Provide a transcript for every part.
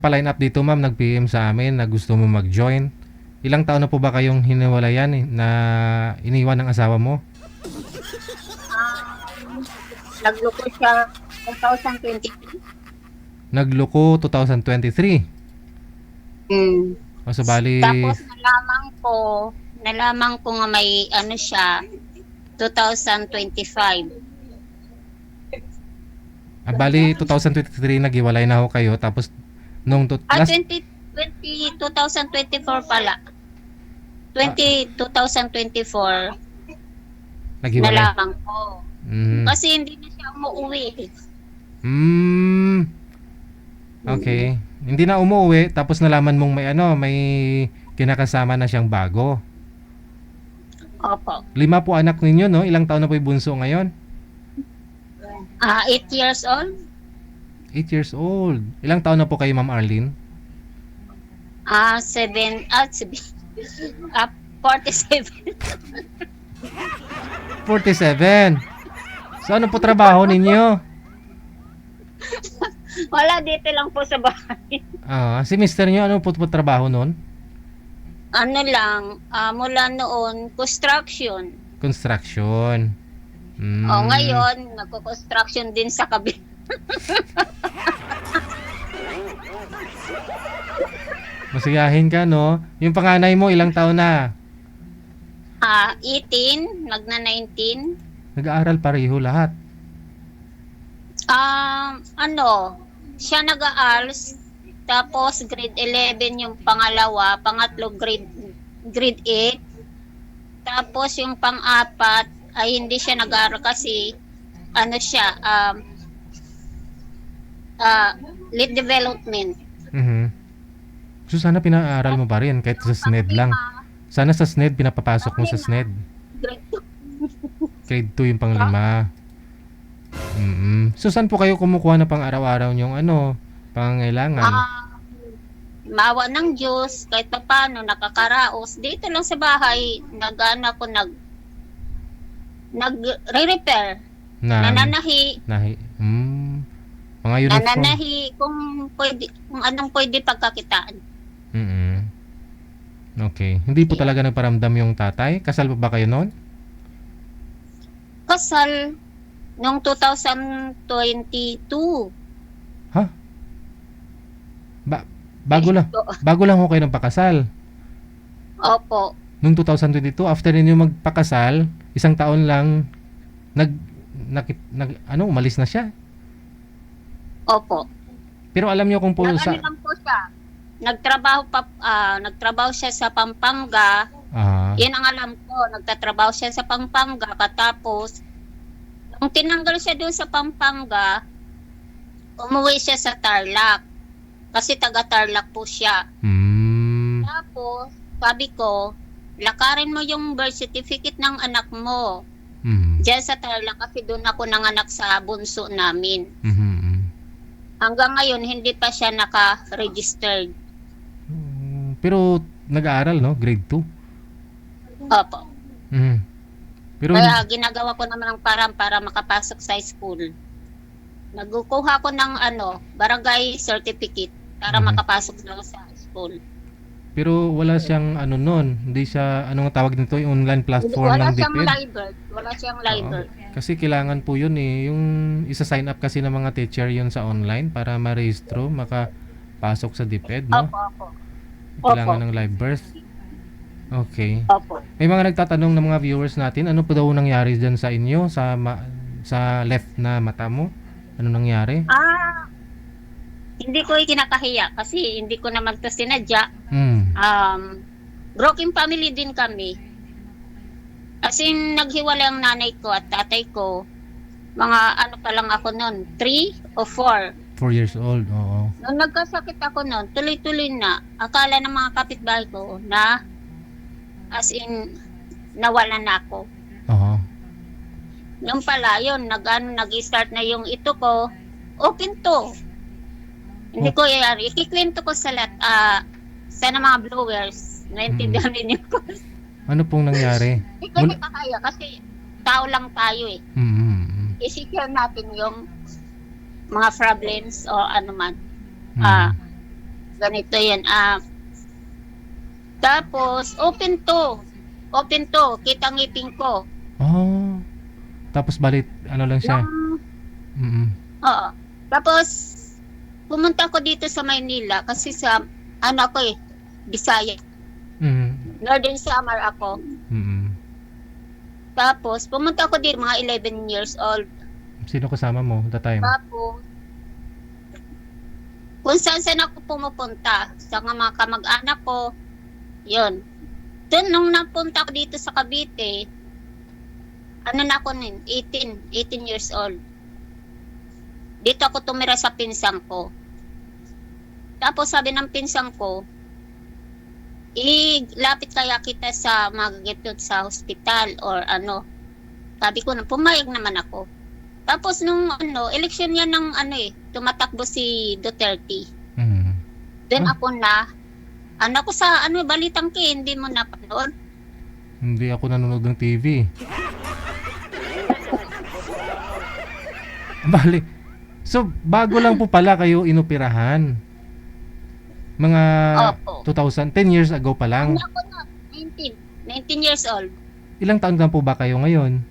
Pa-line up dito ma'am, nag-PM sa amin na gusto mo mag-join. Ilang taon na po ba kayong hiniwalayan na iniwan ng asawa mo? Nagloko siya 2023. Nagloko 2023. Mm. O so bali, Tapos nalaman ko nga may ano siya, 2025. bali 2023 naghiwalay na ho kayo tapos nung last 2024 pala. 2024 naghiwalay. nalaman ko. Mm. Kasi hindi na siya umuwi. Okay. Hindi na umuwi tapos nalaman mong may kinakasama na siyang bago. Opo. 5 po anak ninyo, no? Ilang taon na po yung bunso ngayon? 8 years old. 8 years old. Ilang taon na po kayo, Ma'am Arlene? 47. 47. So ano po trabaho ninyo? Wala, dito lang po sa bahay. Si mister nyo, ano po trabaho nun? Ano lang, mula noon, construction. Construction. O ngayon, nagko-construction din sa kabila. Masiyahin ka, no? Yung panganay mo, ilang taon na? 18, magna 19. Nag-aaral pareho lahat. Siya nag-AARS, tapos grade 11 yung pangalawa, pangatlo grade 8. Tapos yung pang-apat ay hindi siya nag-aaral kasi lead development. So sana pinaaral mo pa rin kahit sa SNED lang. Sana sa SNED pinapapasok mo sa SNED. Grade 2 yung pang-5. So saan po kayo kumukuha na pang araw-araw yung pangangailangan? Maawa ng Diyos, kahit pa paano nakakaraos. Dito lang sa bahay, nagre-repair. Nananahi. Mga uniform. Nananahi kung anong pwede pagkakitaan. Okay. Hindi po talaga nagparamdam yung tatay? Kasal pa ba kayo noon? Kasal noong 2022. Ha? Bago lang ho kayo nagpakasal? Opo. Noong 2022, after ninyo magpakasal, isang taon lang umalis na siya. Opo. Pero alam niyo kung po lang po siya. Nagtrabaho siya sa Pampanga. Yan ang alam ko. Nagtatrabaho siya sa Pampanga. Katapos, nung tinanggal siya doon sa Pampanga, umuwi siya sa Tarlac. Kasi taga Tarlac po siya. Tapos, sabi ko, lakarin mo yung birth certificate ng anak mo. Diyan sa Tarlac kasi doon ako nanganak sa bunso namin. Hanggang ngayon, hindi pa siya naka-registered. Pero nag-aaral, no? Grade 2? Opo. Pero kaya ginagawa ko naman ng parang para makapasok sa school. Nagkukuha ko ng barangay certificate para makapasok daw sa school. Pero wala siyang noon. Hindi siya, anong tawag nito? Yung online platform ng DepEd? Wala siyang library. Kasi kailangan po yun yung isa-sign up kasi ng mga teacher yun sa online para ma-rehistro, makapasok sa DepEd, no? Opo. Kailangan ng live birth. Okay. Opo. May mga nagtatanong ng mga viewers natin, ano po daw nangyari dyan sa inyo, sa left na mata mo? Ano nangyari? Hindi ko kinakahiya kasi hindi ko naman to sinadya. Broken family din kami. As in, naghiwalay ang nanay ko at tatay ko. Mga pa lang ako noon, 3 o 4. 4 years old, oo. Nung nagkasakit ako noon, tuloy-tuloy na. Akala ng mga kapitbahay ko na as in, nawalan na ako. Nung pala yun, nag-start na yung ito ko, open to. Hindi ko yari. Ikikwento ko sa mga viewers. Naintindihan ninyo ko. Ano pong nangyari? Hindi ko kaya kasi tao lang tayo eh. I-secure natin yung mga problems o ano man. ganito yan. Tapos, open to, kita ngipin ko. Oh. Tapos balit, ano lang siya? Yung, Mm. oo. Tapos, pumunta ko dito sa Maynila kasi sa, ako Bisaya. Mm. Northern Samar ako. Mm. Tapos, pumunta ako dito, mga 11 years old. Sino kasama mo that time? Tapos, kung saan ako pumupunta, sa mga kamag-anak ko, yun. Doon, nung napunta ko dito sa Cavite, na ako nun, 18 years old. Dito ako tumira sa pinsang ko. Tapos sabi ng pinsang ko, lapit kaya kita sa magagitot sa hospital or ano. Sabi ko na, pumayag naman ako. Tapos nung eleksyon yan ng tumatakbo si Duterte. Mm. Then ako na, ko sa Balitang Ki, hindi mo napanood? Hindi ako nanonood ng TV. Bali. So, bago lang po pala kayo inoperahan. Mga Opo. 10 years ago pa lang. Ako na, 19 years old. Ilang taon na po ba kayo ngayon?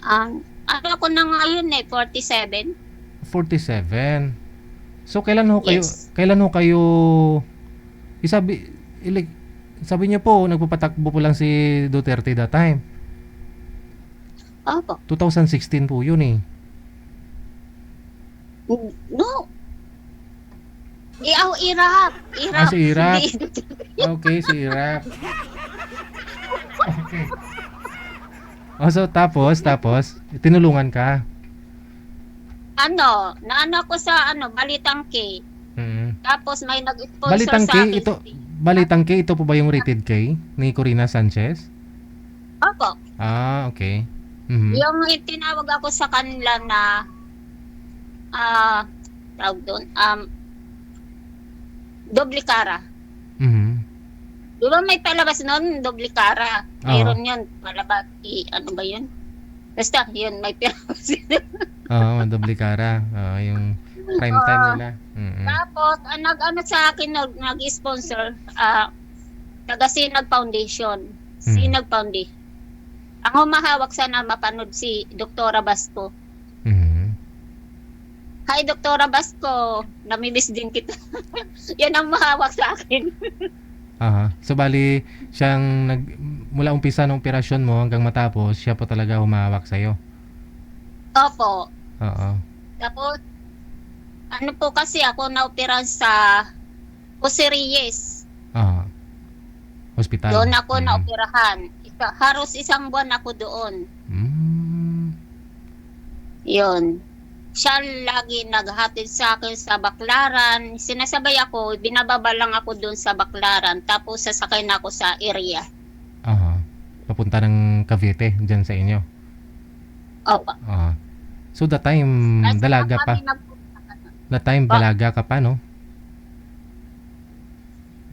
Ako na ngayon 47. 47. So, kailan ho kayo, Yes. sabi niyo po, nagpapatakbo po lang si Duterte that time. Opo. 2016 po yun eh. No. Irap. Si Irap. Okay, si Irap. Okay. Oh, so tapos, tinulungan ka. Naano ko sa Balitang K. Mm. Tapos may nag-sponsor Balitang sa K, akin. Balitang K, ito po ba yung rated K ni Corina Sanchez? Opo. Ah, okay. Mhm. Yung tinawag ako sa kanila na tawag doon, doble cara. Mhm. Di ba may palabas noon, doble cara? Oo. Mayroon yun, palabas, ano ba yun? Basta, yun, may palabas yun. Oo, doble cara. Yung prime time nila. Mhm. Tapos, sa akin, nag-sponsor, taga Sinag Foundation. Sinag Foundation. Ang humahawak sana mapanood si Doktora Basco. Mhm. Hi, Doktora Basco. Namimiss din kita. Yan ang mahawak sa akin. Aha. So bali siyang mula umpisa ng operasyon mo hanggang matapos, siya po talaga humahawak sa iyo. Opo. Oo. Tapos, po kasi ako na-operahan sa Jose Reyes. Aha. Hospital. Doon ako Mhm. na-operahan. Halos isang buwan ako doon. Mm. Yun. Siya lagi naghatid sa akin sa Baclaran. Sinasabay ako, binababa lang ako doon sa Baclaran. Tapos sasakay na ako sa area. Aha. Papunta ng Cavite diyan sa inyo. Opo. Aha. So that time Kasi dalaga pa. kami nagpunta ka na. That time Pa. dalaga ka pa, no?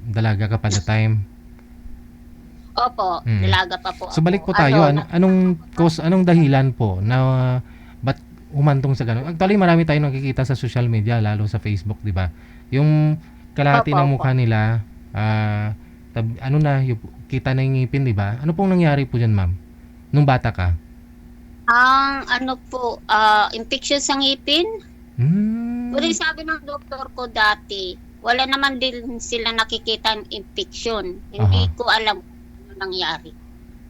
Dalaga ka pa that time. Opo, Mm. dalaga pa po So balik po ako. tayo, anong dahilan po na ba't humantong sa ganun? Actually marami tayong nakikita sa social media, lalo sa Facebook, di ba? Yung kalahati Opo, ng opo. mukha nila, yung kita na yung ngipin, di ba? Ano pong nangyari po dyan, ma'am? Nung bata ka? Ang infection sa ngipin. Hmm. Pero sabi ng doktor ko dati, wala naman din sila nakikita ng infection. Hindi Aha. ko alam kung ano nangyari.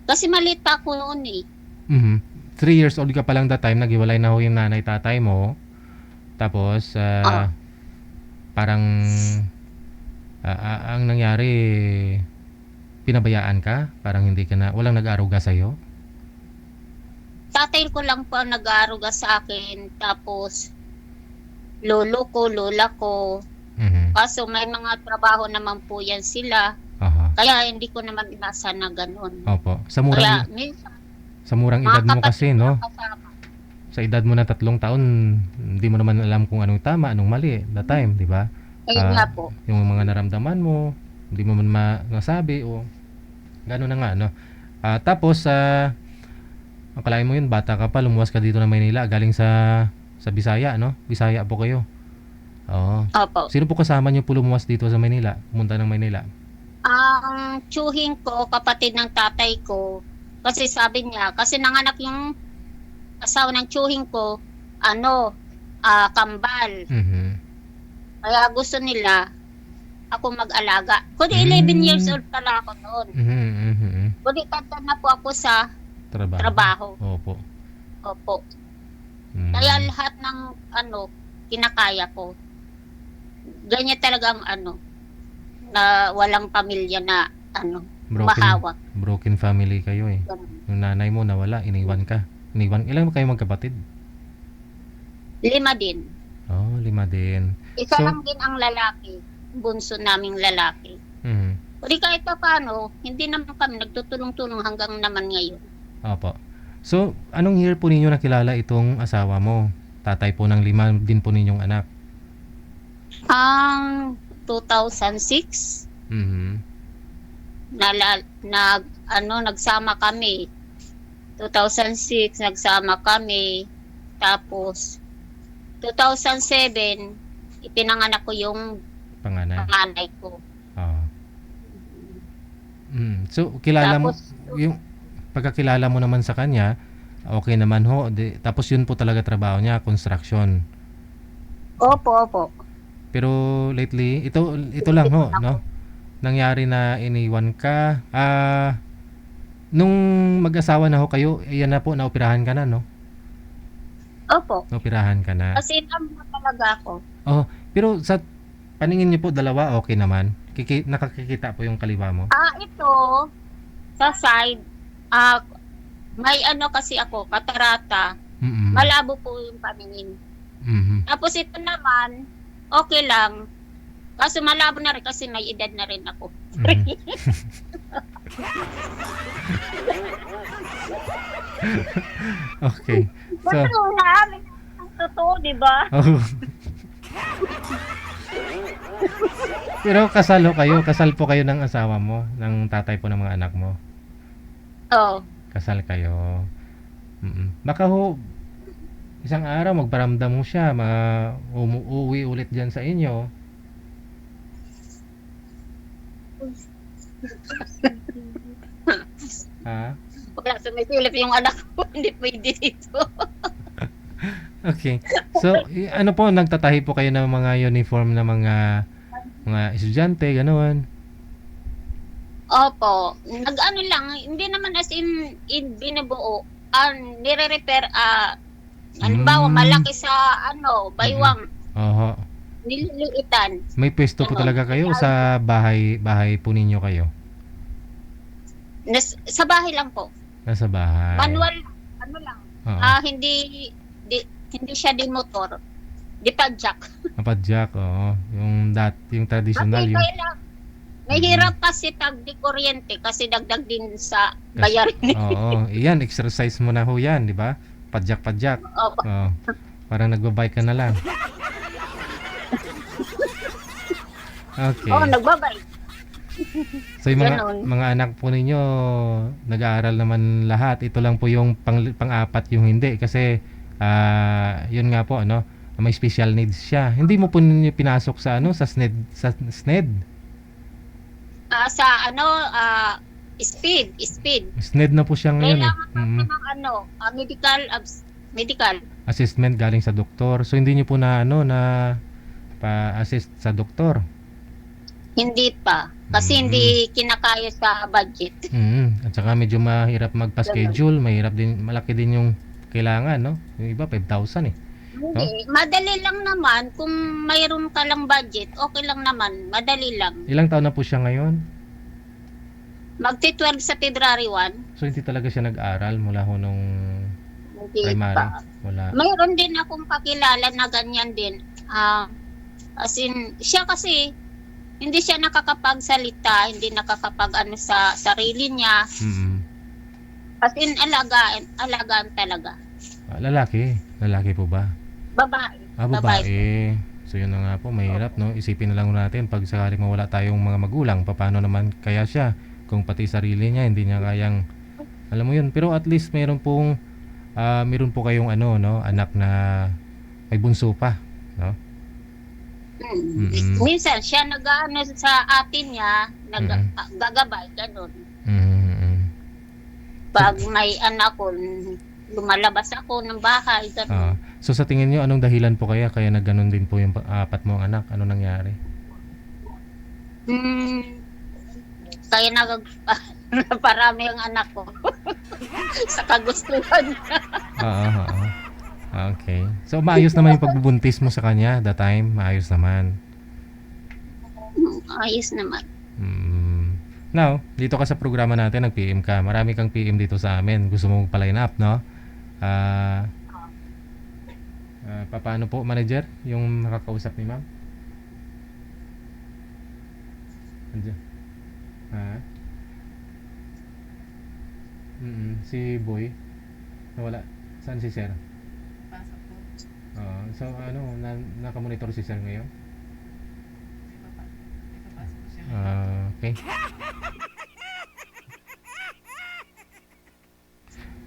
Kasi maliit pa ako noon eh. Mhm. 3 years old ka pa lang that time, naghiwalay na ho yung nanay tatay mo. Tapos, parang, ang nangyari, pinabayaan ka? Parang hindi ka na, walang nag-aaruga sa'yo? Tatay ko lang po ang nag-aaruga sa akin. Tapos, lolo ko, lola ko. Mhm. Kaso may mga trabaho naman po yan sila. Aha. Kaya hindi ko naman inasa na ganun. Opo. Kaya minsan, Sa murang mga edad mo kasi, kapatid no? ko kasama. Sa edad mo na 3 taon, hindi mo naman alam kung anong tama, anong mali, that time, di ba? Ayun nga po. Yung mga naramdaman mo, hindi mo man masabi, o gano'n na nga, no? Tapos, akalain mo yun, bata ka pa, lumuwas ka dito na Maynila, galing sa Bisaya, no? Bisaya po kayo. Oo. Opo. Sino po kasama niyo po lumuwas dito sa Maynila? Pumunta ng Maynila? Ang tiyuhin ko, kapatid ng tatay ko, kasi sabi niya, kasi nanganak yung asawa ng tiyuhin ko, kambal. Mhm. Kaya gusto nila ako mag-alaga. Kundi 11 years old pala ako noon. Mhm, mhm. Kundi tanda na po ako sa trabaho. Opo. Opo. Mm. Kaya lahat ng kinakaya ko. Ganyan talaga ang na walang pamilya na mahawak. Broken family kayo eh. Ganun. Yung nanay mo nawala, iniwan ka. Ilan kayo magkapatid? 5 din. Oh, 5 din. Isa So- lang din ang lalaki. Bunso naming lalaki. Mhm. Kundi kahit pa paano, hindi naman kami nagtutulong-tulong hanggang naman ngayon. Opo. So, anong year po ninyo nakilala itong asawa mo? Tatay po ng 5 din po ninyong anak. Ang 2006, Mhm. nagsama kami. 2006, nagsama kami. Tapos, 2007, ipinanganak ko yung Panganay. panganay ko. Oo. So, kilala mo, Tapos, yung pagkakilala mo naman sa kanya, okay naman ho. Tapos yun po talaga trabaho niya, construction. opo. Pero lately, ito lang ho, no? Nangyari na iniwan ka. Nung mag-asawa na ho kayo, iyan na po, naoperahan ka na, no? Opo. Naoperahan ka na. Kasi naman talaga ako. Oh, pero sa paningin niyo po, dalawa, okay naman? Nakakikita po yung kaliwa mo? Ito, sa side, may kasi ako, katarata. Mm-mm. Malabo po yung paningin. Mhm. Tapos ito naman, okay lang. Kaso malabo na rin kasi may edad na rin ako. Mhm. Okay. So, Totoo na, ang totoo, di ba? oh. Pero kasal po kayo ng asawa mo, ng tatay po ng mga anak mo. Oo. Kasal kayo. Baka ho, isang araw magparamdam mo siya, uuwi ulit dyan sa inyo. Ha? Wala, sumisilip yung anak ko, hindi pwede dito. Okay. So, ano po, nagtatahi po kayo ng mga uniform na mga estudyante, gano'n. Opo. Nag-ano lang, hindi naman as in binubuo. Nire-repair, halimbawa, malaki sa baywang, Oho. nililiitan. May pwesto po Ano? talaga kayo o sa bahay po ninyo kayo? Sa bahay lang po. Nasa bahay. Manual, lang. Oo. Hindi siya din motor. Di pa jack. Napadjak, oo. Yung traditional, Kasi yung kailang, mahirap kasi pag di kuryente kasi dagdag din sa bayarin. Oo, iyan, exercise mo na ho yan, di ba? Padjak. Opo. Oo. Parang nagbabike ka na lang. Okay. Nagbabay. So yung Ganon. mga anak po ninyo nag-aaral naman lahat. Ito lang po yung pang-apat yung hindi kasi yun nga po may special needs siya. Hindi mo po ninyo pinasok sa sa SNED. Speed. SNED na po siya ngayon eh. Kailangan kasi ng medical. Assessment galing sa doktor. So hindi niyo po na pa-assist sa doktor. Hindi pa. Kasi hindi kinakaya sa budget. At saka medyo mahirap magpa-schedule, malaki din yung kailangan, no? Yung iba 5,000 eh. Hindi. Madali lang naman. Kung mayroon ka lang budget, okay lang naman. Madali lang. Ilang taon na po siya ngayon? Magti-12 sa February 1. So hindi talaga siya nag-aral mula ho nung Hindi primary? pa. Wala. Mayroon din akong kakilala na ganyan din. As in, siya kasi, hindi siya nakakapagsalita, hindi sa sarili niya. As in, alagaan talaga. Lalaki po ba? Babae. Babae. So yun na nga po, mahirap, no? Isipin na lang natin pag sakaling mawala tayong mga magulang, paano naman kaya siya kung pati sarili niya hindi niya kayang, alam mo yun. Pero at least meron po kayong anak na may bunso pa, no? Minsan siya nag-ano sa atin niya, nag-gagabay, ganun. Pag may anak ko, lumalabas ako ng bahay, ganun. So sa tingin niyo, anong dahilan po kaya nagganon din po yung apat mong anak? Ano nangyari? Kaya naparami ang anak ko sa kagustuhan niya. Okay. So maayos naman yung pagbubuntis mo sa kanya that time? Maayos naman? Ayos naman. Now, dito ka sa programa natin, nag-PM ka. Marami kang PM dito sa amin. Gusto mo pa-line up, no? Paano po, manager? Yung nakakausap ni ma'am? Andiyan. Si Boy. Nawala. Saan si Sir? Pasok po. So nakamonitor si Sir ngayon? Ipapasok po siya. Okay.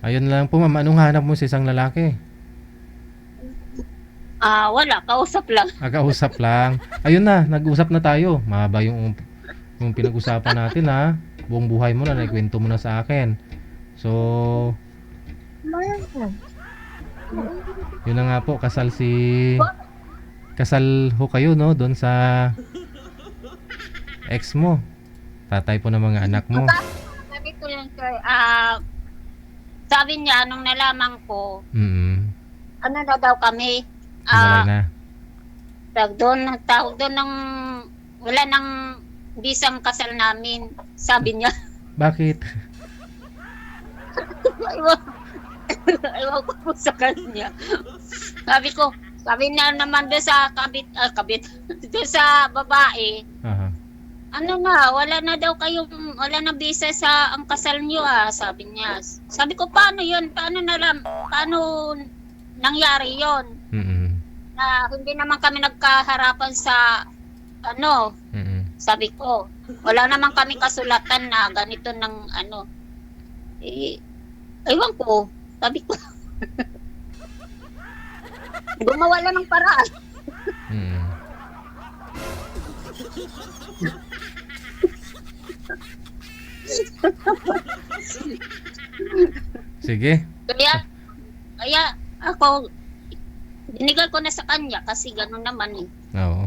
Ayun lang po ma'am, anong hanap mo sa isang lalaki? Wala, kausap lang. Kausap lang. Ayun na, nag-usap na tayo. Mahaba yung pinag-usapan natin ha. Buong buhay mo na, naikwento mo na sa akin. So, yun na nga po, kasal ho kayo, no? Doon sa ex mo. Tatay po ng mga anak mo. Sabi ko lang, sir, sabi niya, nung nalaman ko, ano na daw kami, Hiwalay na. tawag doon ng, wala nang bisang kasal namin, sabi niya. Bakit? Ayaw ko po sa kanya. Sabi niya naman doon sa kabit, doon sa babae, ano na, wala na bisa sa ang kasal niyo sabi niya. Sabi ko, paano yun? Paano nangyari yun? Na hindi naman kami nagkaharapan sa sabi ko, wala naman kami kasulatan na ganito ng ewan ko, sabi ko. Gumawa lang ng paraan. Sige. Kaya ako, binigay ko na sa kanya kasi gano'n naman eh. Oo.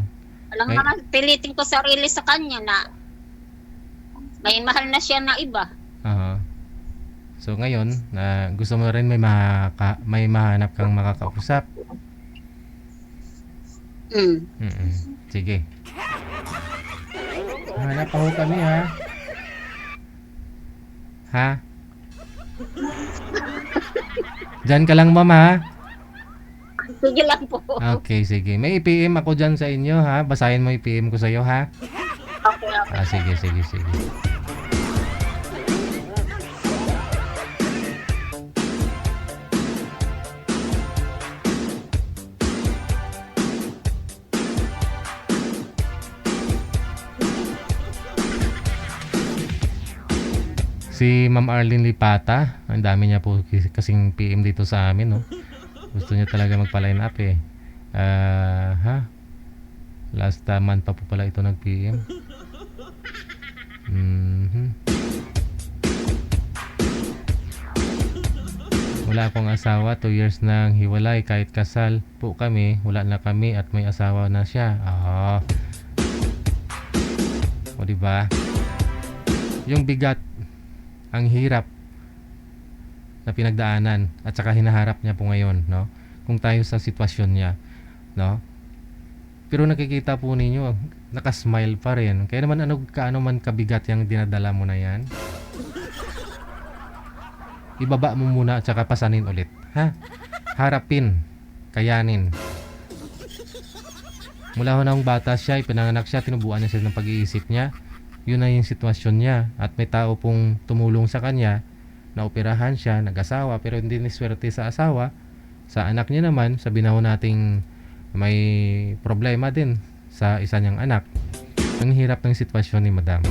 Alam naman, pilitin ko sarili sa kanya na may mahal na siya na iba. So ngayon, gusto mo rin may mahanap kang makakausap. Sige. Hanap ako kami ha? Diyan ka lang ma'am ha? Sige lang po. Okay, sige. May i-PM ako dyan sa inyo ha? Basahin mo i-PM ko sa'yo ha? Okay. Sige. Si Ma'am Arlene Lipata, ang dami niya po kasing PM dito sa amin, no? Gusto niya talaga magpa-line up eh. Last month pa po pala ito nag-PM. Wala akong asawa, 2 years nang hiwalay, kahit kasal po kami, wala na kami at may asawa na siya. O diba? Yung bigat, ang hirap na pinagdaanan at saka hinaharap niya po ngayon, no? Kung tayo sa sitwasyon niya, no? Pero nakikita po ninyo, nakasmile pa rin. Kaya naman kaano man kabigat yung dinadala mo na yan, ibaba mo muna at saka pasanin ulit, ha? Harapin, kayanin. Mula ho nang bata siya, ipinanganak siya, tinubuan niya siya ng pag-iisip niya. Yun na yung sitwasyon niya at may tao pong tumulong sa kanya, naoperahan siya, nag-asawa pero hindi niswerte sa asawa. Sa anak niya naman, sabihin na ho nating may problema din sa isa niyang anak. Ang hirap ng sitwasyon ni madam.